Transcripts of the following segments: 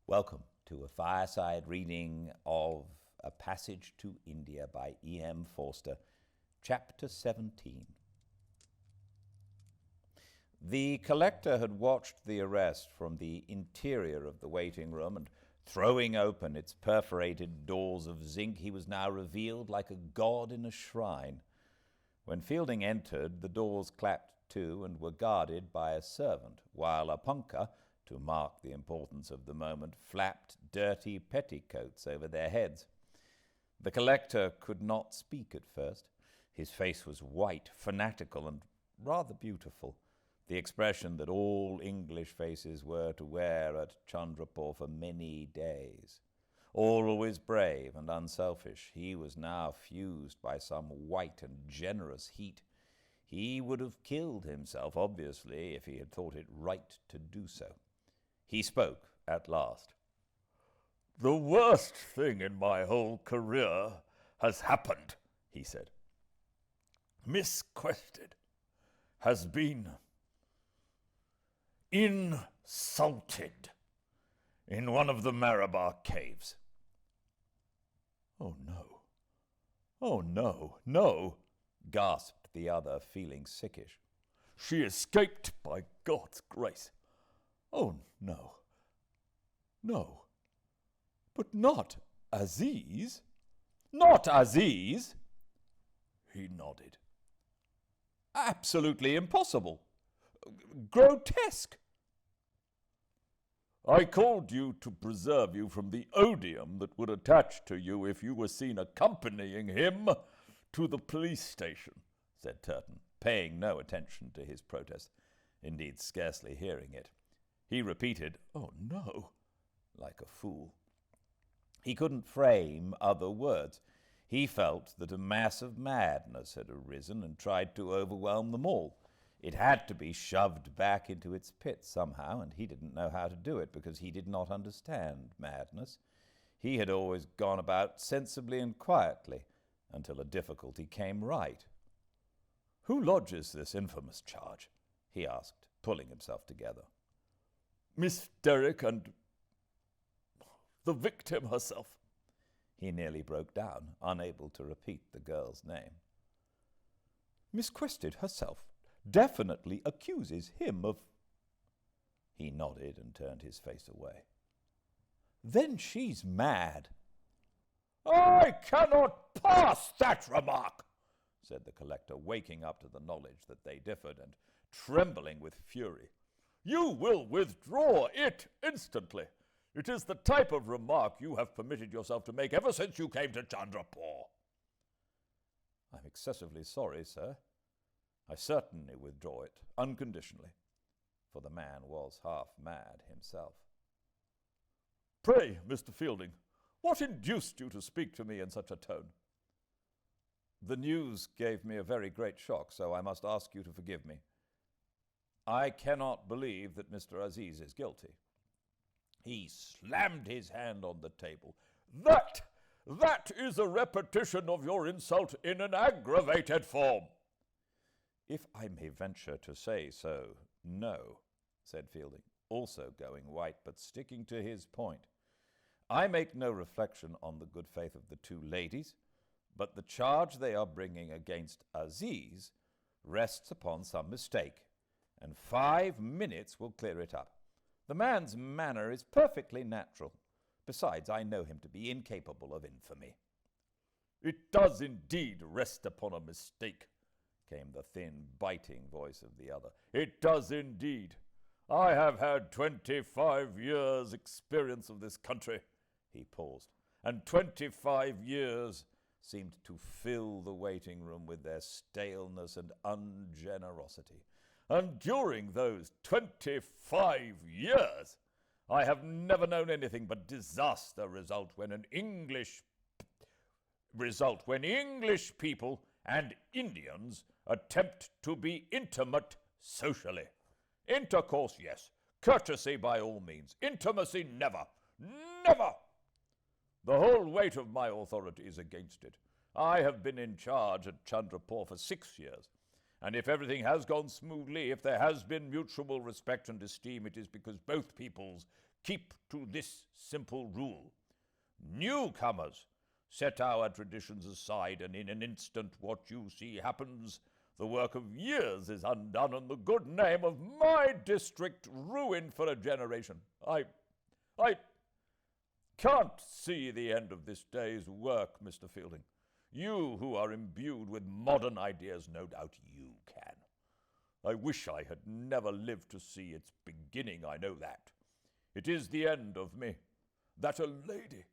Welcome to a fireside reading of A Passage to India by E.M. Forster, Chapter 17. The collector had watched the arrest from the interior of the waiting room, and throwing open its perforated doors of zinc, he was now revealed like a god in a shrine. When Fielding entered, the doors clapped to and were guarded by a servant, while a punkah, to mark the importance of the moment, flapped dirty petticoats over their heads. The collector could not speak at first. His face was white, fanatical, and rather beautiful, the expression that all English faces were to wear at Chandrapur for many days. Always brave and unselfish, he was now fused by some white and generous heat. He would have killed himself, obviously, if he had thought it right to do so. He spoke at last. "The worst thing in my whole career has happened," he said. "Miss Quested has been insulted in one of the Marabar caves." "Oh, no. Oh, no, no," gasped the other, feeling sickish. "She escaped by God's grace." "Oh, no. No. But not Aziz? Not Aziz?" He nodded. "Absolutely impossible. Grotesque." "I called you to preserve you from the odium that would attach to you if you were seen accompanying him to the police station," said Turton, paying no attention to his protest, indeed scarcely hearing it. He repeated, "Oh, no," like a fool. He couldn't frame other words. He felt that a mass of madness had arisen and tried to overwhelm them all. It had to be shoved back into its pit somehow, and he didn't know how to do it because he did not understand madness. He had always gone about sensibly and quietly until a difficulty came right. "Who lodges this infamous charge?" he asked, pulling himself together. "Miss Derrick and the victim herself." He nearly broke down, unable to repeat the girl's name. "Miss Quested herself definitely accuses him of—" He nodded and turned his face away. "Then she's mad." "I cannot pass that remark," said the collector, waking up to the knowledge that they differed and trembling with fury. "You will withdraw it instantly. It is the type of remark you have permitted yourself to make ever since you came to Chandrapur." "I'm excessively sorry, sir. I certainly withdraw it, unconditionally," for the man was half mad himself. "Pray, Mr. Fielding, what induced you to speak to me in such a tone?" "The news gave me a very great shock, so I must ask you to forgive me. I cannot believe that Mr. Aziz is guilty." He slammed his hand on the table. That is a repetition of your insult in an aggravated form." "If I may venture to say so, no," said Fielding, also going white, but sticking to his point. "I make no reflection on the good faith of the two ladies, but the charge they are bringing against Aziz rests upon some mistake, and 5 minutes will clear it up. The man's manner is perfectly natural. Besides, I know him to be incapable of infamy." "It does indeed rest upon a mistake," came the thin, biting voice of the other. "It does indeed. I have had 25 years' experience of this country." He paused. "And 25 years seemed to fill the waiting room with their staleness and ungenerosity. And during those 25 years, I have never known anything but disaster result when English people and Indians attempt to be intimate socially. Intercourse, yes. Courtesy, by all means. Intimacy, never. Never! The whole weight of my authority is against it. I have been in charge at Chandrapur for 6 years. And if everything has gone smoothly, if there has been mutual respect and esteem, it is because both peoples keep to this simple rule. Newcomers, set our traditions aside, and in an instant what you see happens. The work of years is undone, and the good name of my district ruined for a generation. I can't see the end of this day's work, Mr. Fielding. You who are imbued with modern ideas, no doubt you can. I wish I had never lived to see its beginning, I know that. It is the end of me, that a lady,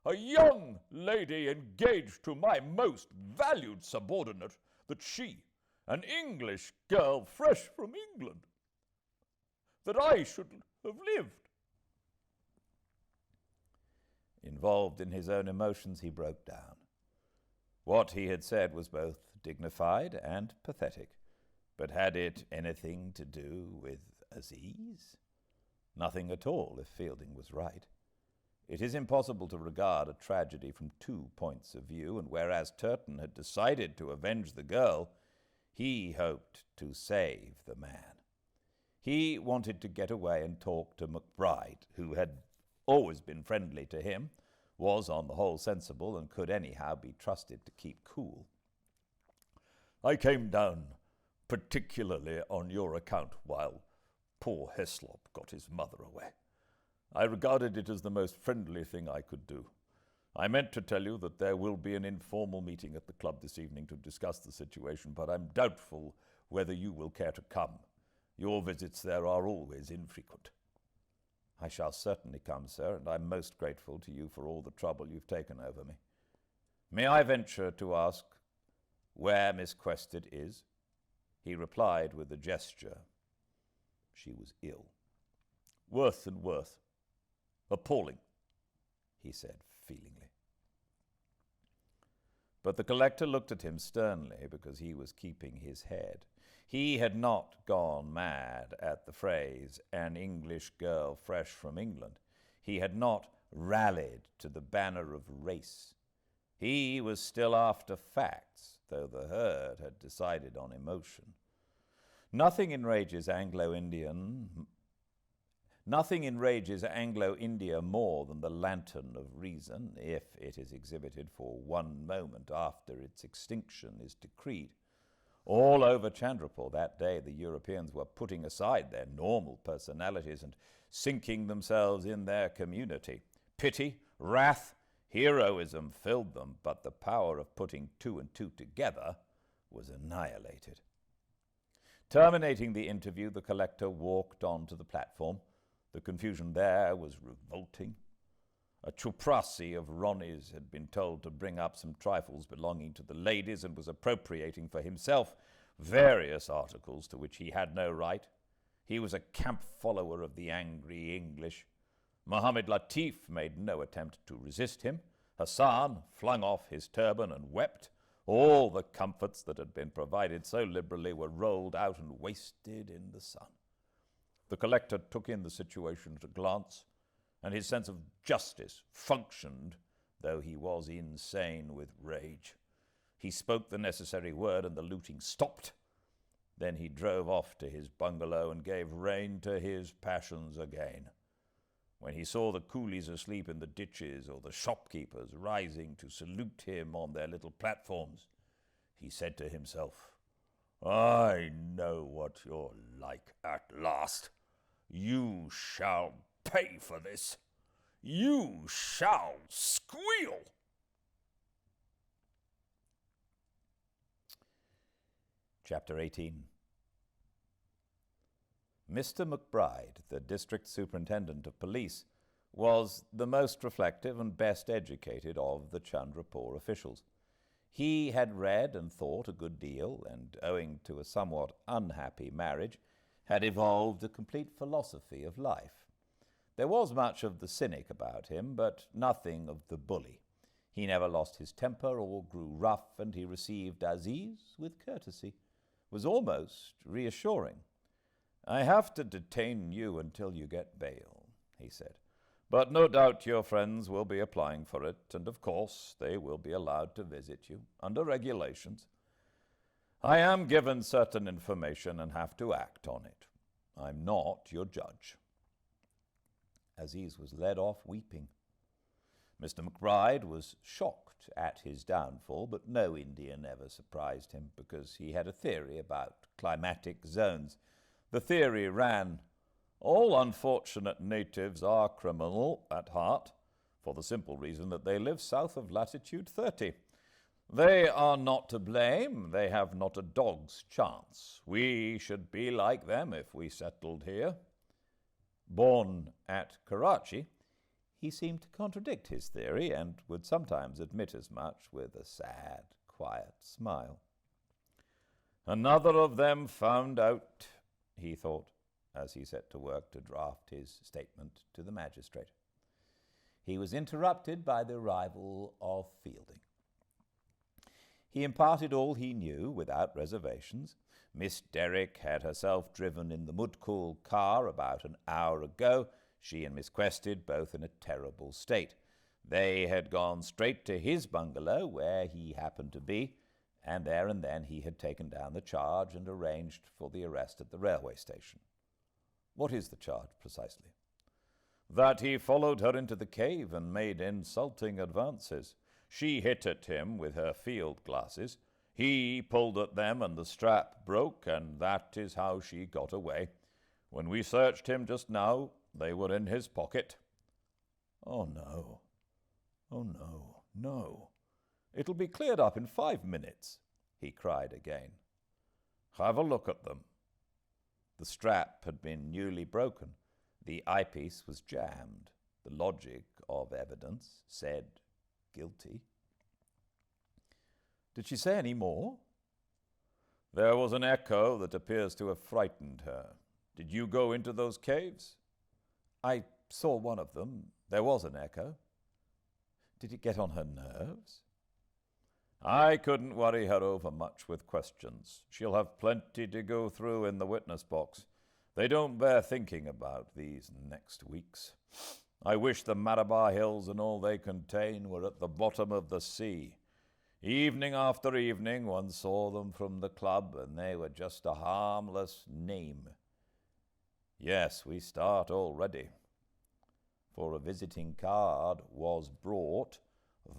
a young lady engaged to my most valued subordinate, that she, an English girl fresh from England, that I should have lived. Involved in his own emotions, he broke down. What he had said was both dignified and pathetic, but had it anything to do with Aziz? Nothing at all, if Fielding was right. It is impossible to regard a tragedy from 2 points of view, and whereas Turton had decided to avenge the girl, he hoped to save the man. He wanted to get away and talk to McBryde, who had always been friendly to him, was on the whole sensible, and could anyhow be trusted to keep cool. I came down particularly on your account while poor Heslop got his mother away. I regarded it as the most friendly thing I could do. I meant to tell you that there will be an informal meeting at the club this evening to discuss the situation, but I'm doubtful whether you will care to come. Your visits there are always infrequent. I shall certainly come, sir, and I'm most grateful to you for all the trouble you've taken over me. May I venture to ask where Miss Quested is? He replied with a gesture. She was ill. Worse and worse. Appalling, he said feelingly. But the collector looked at him sternly because he was keeping his head. He had not gone mad at the phrase, an English girl fresh from England. He had not rallied to the banner of race. He was still after facts, though the herd had decided on emotion. Nothing enrages Anglo-India more than the lantern of reason, if it is exhibited for 1 moment after its extinction is decreed. All over Chandrapur that day, the Europeans were putting aside their normal personalities and sinking themselves in their community. Pity, wrath, heroism filled them, but the power of putting 2 and 2 together was annihilated. Terminating the interview, the collector walked on to the platform. The confusion there was revolting. A chuprasi of Ronnie's had been told to bring up some trifles belonging to the ladies and was appropriating for himself various articles to which he had no right. He was a camp follower of the angry English. Mohammed Latif made no attempt to resist him. Hassan flung off his turban and wept. All the comforts that had been provided so liberally were rolled out and wasted in the sun. The collector took in the situation at a glance, and his sense of justice functioned, though he was insane with rage. He spoke the necessary word, and the looting stopped. Then he drove off to his bungalow and gave rein to his passions again. When he saw the coolies asleep in the ditches or the shopkeepers rising to salute him on their little platforms, he said to himself, I know what you're like at last. You shall pay for this. You shall squeal. Chapter 18. Mr. McBryde, the district superintendent of police, was the most reflective and best educated of the Chandrapur officials. He had read and thought a good deal, and owing to a somewhat unhappy marriage, had evolved a complete philosophy of life. There was much of the cynic about him, but nothing of the bully. He never lost his temper or grew rough, and he received Aziz with courtesy, was almost reassuring. I have to detain you until you get bail, he said, but no doubt your friends will be applying for it, and of course they will be allowed to visit you under regulations. I am given certain information and have to act on it. I'm not your judge. Aziz was led off weeping. Mr. McBryde was shocked at his downfall, but no Indian ever surprised him because he had a theory about climatic zones. The theory ran, all unfortunate natives are criminal at heart, for the simple reason that they live south of latitude 30. They are not to blame. They have not a dog's chance. We should be like them if we settled here. Born at Karachi, he seemed to contradict his theory and would sometimes admit as much with a sad, quiet smile. Another of them found out, he thought, as he set to work to draft his statement to the magistrate. He was interrupted by the arrival of Fielding. He imparted all he knew without reservations. Miss Derrick had herself driven in the Mudcool car about an hour ago, she and Miss Quested both in a terrible state. They had gone straight to his bungalow, where he happened to be, and there and then he had taken down the charge and arranged for the arrest at the railway station. What is the charge, precisely? That he followed her into the cave and made insulting advances. She hit at him with her field glasses. He pulled at them and the strap broke, and that is how she got away. When we searched him just now, they were in his pocket. Oh, no. Oh, no, no. It'll be cleared up in 5 minutes, he cried again. Have a look at them. The strap had been newly broken. The eyepiece was jammed. The logic of evidence said guilty. Did she say any more? There was an echo that appears to have frightened her. Did you go into those caves? I saw one of them. There was an echo. Did it get on her nerves? I couldn't worry her over much with questions. She'll have plenty to go through in the witness box. They don't bear thinking about these next weeks. I wish the Malabar Hills and all they contain were at the bottom of the sea. Evening after evening one saw them from the club, and they were just a harmless name. Yes, we start already. For a visiting card was brought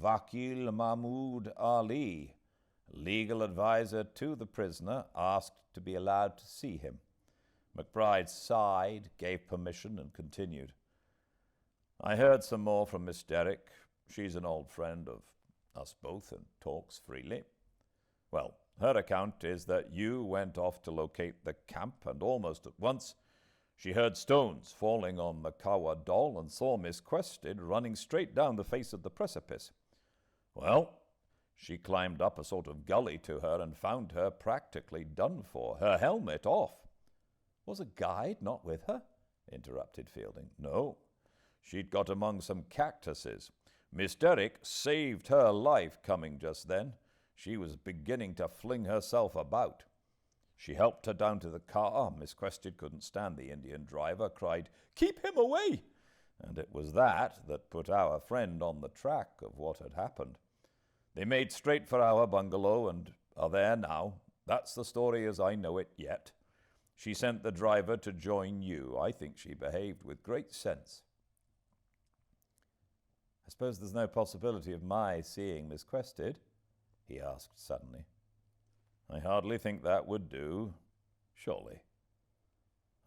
Vakil Mahmood Ali, legal advisor to the prisoner, asked to be allowed to see him. McBryde sighed, gave permission, and continued. I heard some more from Miss Derrick. She's an old friend of us both and talks freely. Well, her account is that you went off to locate the camp, and almost at once she heard stones falling on the Kawa doll and saw Miss Quested running straight down the face of the precipice. Well, she climbed up a sort of gully to her and found her practically done for, her helmet off. Was a guide not with her? Interrupted Fielding. No, she'd got among some cactuses. Miss Derrick saved her life coming just then. She was beginning to fling herself about. She helped her down to the car. Miss Quested couldn't stand the Indian driver, cried, Keep him away! And it was that put our friend on the track of what had happened. They made straight for our bungalow and are there now. That's the story as I know it yet. She sent the driver to join you. I think she behaved with great sense. I suppose there's no possibility of my seeing Miss Quested? He asked suddenly. I hardly think that would do, surely.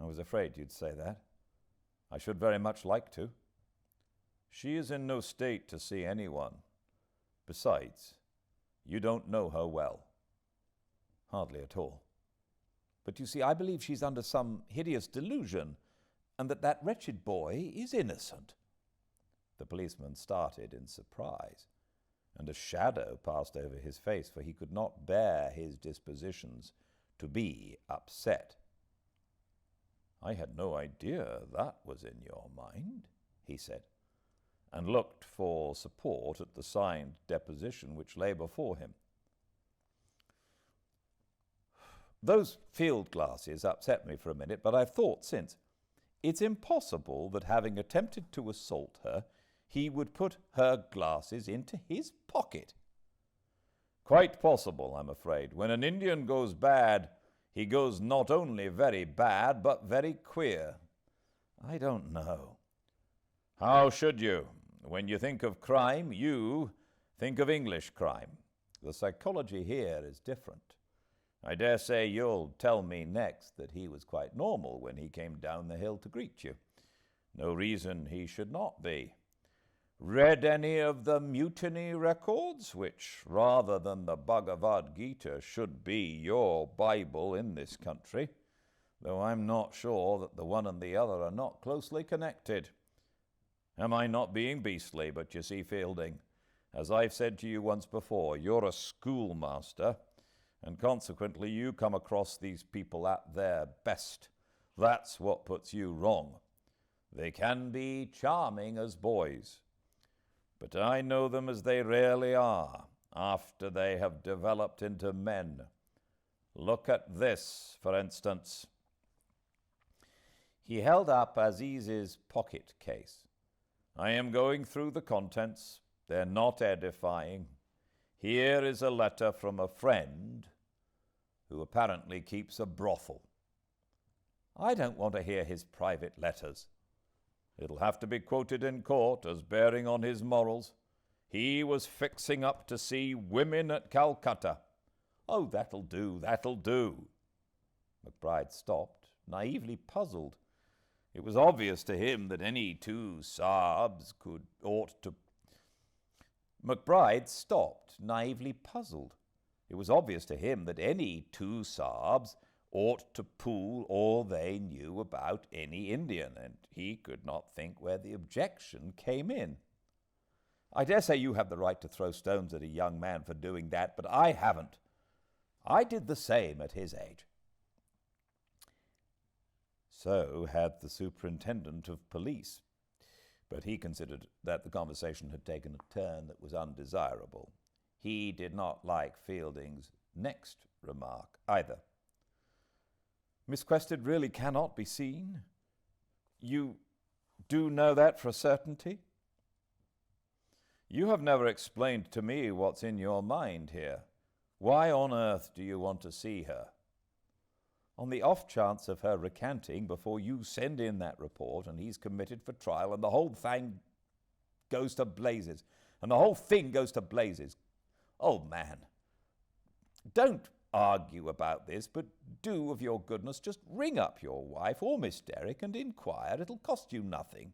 I was afraid you'd say that. I should very much like to. She is in no state to see anyone. Besides, you don't know her well. Hardly at all. But you see, I believe she's under some hideous delusion, and that wretched boy is innocent. The policeman started in surprise, and a shadow passed over his face, for he could not bear his dispositions to be upset. I had no idea that was in your mind, he said, and looked for support at the signed deposition which lay before him. Those field glasses upset me for a minute, but I've thought since. It's impossible that having attempted to assault her, he would put her glasses into his pocket. Quite possible, I'm afraid. When an Indian goes bad, he goes not only very bad, but very queer. I don't know. How should you? When you think of crime, you think of English crime. The psychology here is different. I dare say you'll tell me next that he was quite normal when he came down the hill to greet you. No reason he should not be. Read any of the mutiny records, which, rather than the Bhagavad Gita, should be your Bible in this country, though I'm not sure that the one and the other are not closely connected. Am I not being beastly? But you see, Fielding, as I've said to you once before, you're a schoolmaster, and consequently you come across these people at their best. That's what puts you wrong. They can be charming as boys, but I know them as they really are, after they have developed into men. Look at this, for instance. He held up Aziz's pocket case. I am going through the contents. They're not edifying. Here is a letter from a friend who apparently keeps a brothel. I don't want to hear his private letters. It'll have to be quoted in court as bearing on his morals. He was fixing up to see women at Calcutta. Oh, that'll do, that'll do. McBryde stopped, naively puzzled. It was obvious to him that any two Saabs ought to... McBryde stopped, naively puzzled. It was obvious to him that any two Saabs ought to pool all they knew about any Indian, and he could not think where the objection came in. I dare say you have the right to throw stones at a young man for doing that, but I haven't. I did the same at his age. So had the superintendent of police, but he considered that the conversation had taken a turn that was undesirable. He did not like Fielding's next remark either. Miss Quested really cannot be seen? You do know that for a certainty? You have never explained to me what's in your mind here. Why on earth do you want to see her? On the off chance of her recanting before you send in that report and he's committed for trial and the whole thing goes to blazes. And the whole thing goes to blazes. Old man, don't argue about this, but do, of your goodness, just ring up your wife or Miss Derrick and inquire. It'll cost you nothing.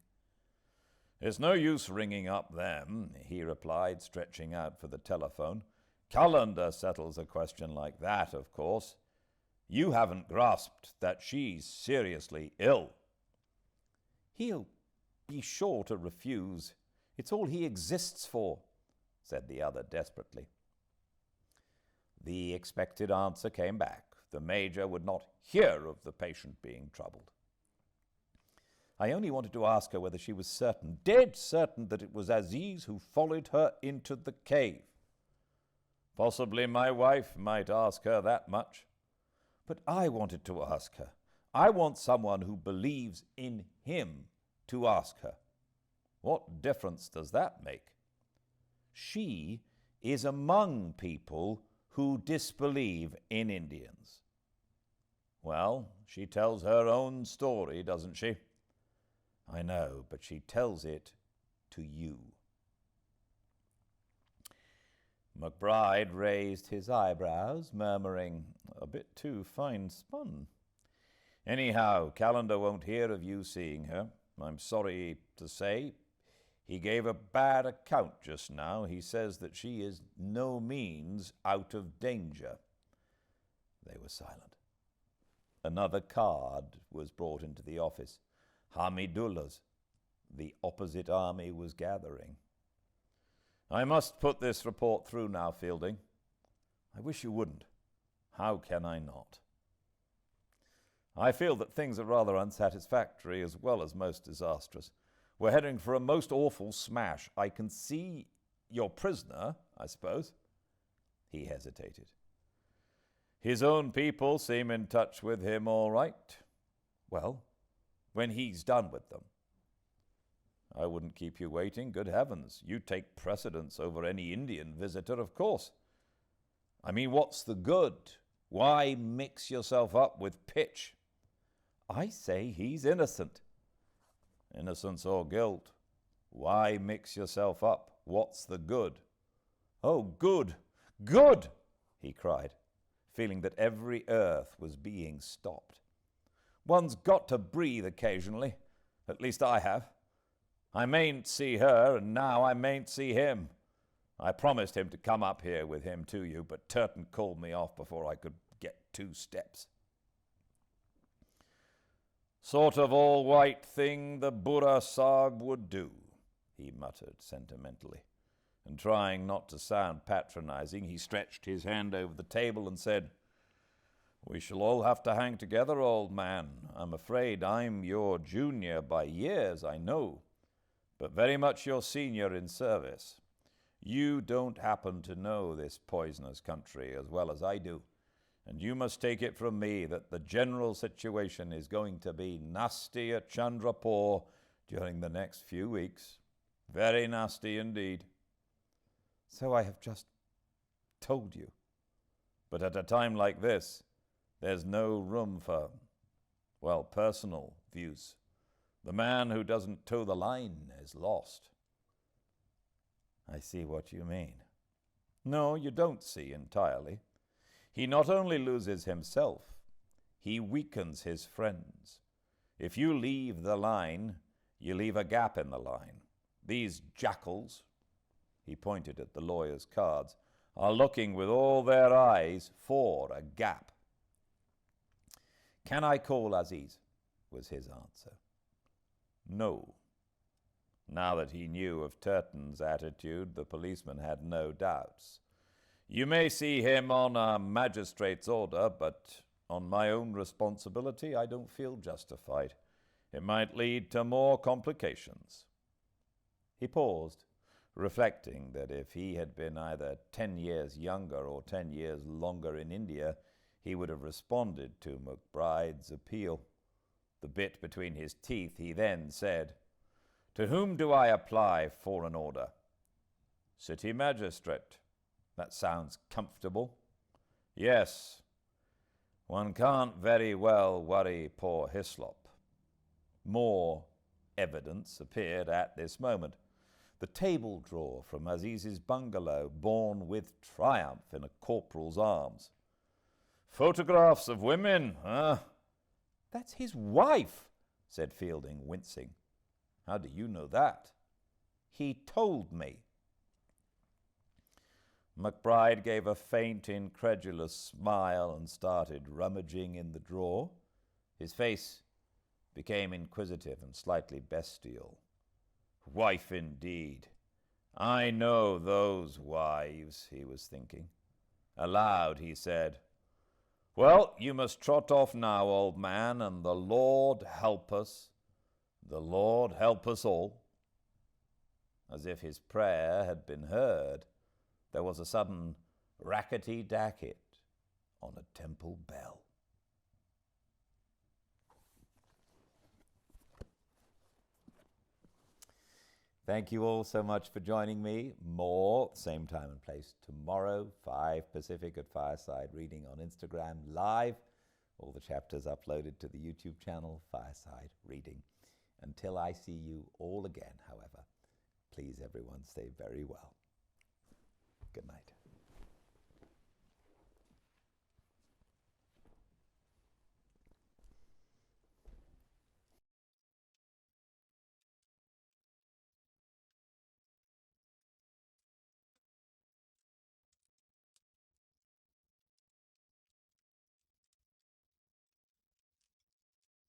There's no use ringing up them, he replied, stretching out for the telephone. Calendar settles a question like that, of course. You haven't grasped that she's seriously ill. He'll be sure to refuse. It's all he exists for, said the other desperately. The expected answer came back. The Major would not hear of the patient being troubled. I only wanted to ask her whether she was certain, dead certain, that it was Aziz who followed her into the cave. Possibly my wife might ask her that much. But I wanted to ask her. I want someone who believes in him to ask her. What difference does that make? She is among people who disbelieve in Indians. Well, she tells her own story, doesn't she? I know, but she tells it to you. McBryde raised his eyebrows, murmuring, a bit too fine-spun. Anyhow, Calendar won't hear of you seeing her. I'm sorry to say he gave a bad account just now. He says that she is no means out of danger. They were silent. Another card was brought into the office. Hamidullah's. The opposite army was gathering. I must put this report through now, Fielding. I wish you wouldn't. How can I not? I feel that things are rather unsatisfactory as well as most disastrous. We're heading for a most awful smash. I can see your prisoner, I suppose. He hesitated. His own people seem in touch with him all right. Well, when he's done with them. I wouldn't keep you waiting, good heavens. You take precedence over any Indian visitor, of course. I mean, what's the good? Why mix yourself up with pitch? I say he's innocent. Innocence or guilt, Why mix yourself up? What's the good? Oh, good, good, he cried, feeling that every earth was being stopped. One's got to breathe occasionally. At least I have. I mayn't see her, and now I mayn't see him. I promised him to come up here with him to you, but Turton called me off before I could get 2 steps. Sort of all-white thing the Burra Sahib would do, he muttered sentimentally, and trying not to sound patronizing, he stretched his hand over the table and said, "We shall all have to hang together, old man. I'm afraid I'm your junior by years, I know, but very much your senior in service. You don't happen to know this poisonous country as well as I do, and you must take it from me that the general situation is going to be nasty at Chandrapur during the next few weeks. Very nasty indeed." "So I have just told you." "But at a time like this, there's no room for, well, personal views. The man who doesn't toe the line is lost." "I see what you mean." "No, you don't see entirely. He not only loses himself, he weakens his friends. If you leave the line, you leave a gap in the line. These jackals," he pointed at the lawyer's cards, "are looking with all their eyes for a gap." "Can I call Aziz?" was his answer. No. Now that he knew of Turton's attitude, the policeman had no doubts. "You may see him on a magistrate's order, but on my own responsibility, I don't feel justified. It might lead to more complications." He paused, reflecting that if he had been either 10 years younger or 10 years longer in India, he would have responded to McBryde's appeal. The bit between his teeth, he then said, "To whom do I apply for an order?" "City magistrate." "That sounds comfortable." "Yes. One can't very well worry poor Hislop." More evidence appeared at this moment. The table drawer from Aziz's bungalow, borne with triumph in a corporal's arms. "Photographs of women, huh?" "That's his wife," said Fielding, wincing. "How do you know that?" "He told me." McBryde gave a faint, incredulous smile and started rummaging in the drawer. His face became inquisitive and slightly bestial. "Wife indeed. I know those wives," he was thinking. Aloud he said, "Well, you must trot off now, old man, and the Lord help us all." As if his prayer had been heard, there was a sudden rackety-dacket on a temple bell. Thank you all so much for joining me. More, same time and place tomorrow, 5 Pacific at Fireside Reading on Instagram live. All the chapters uploaded to the YouTube channel, Fireside Reading. Until I see you all again, however, please everyone stay very well. Good night.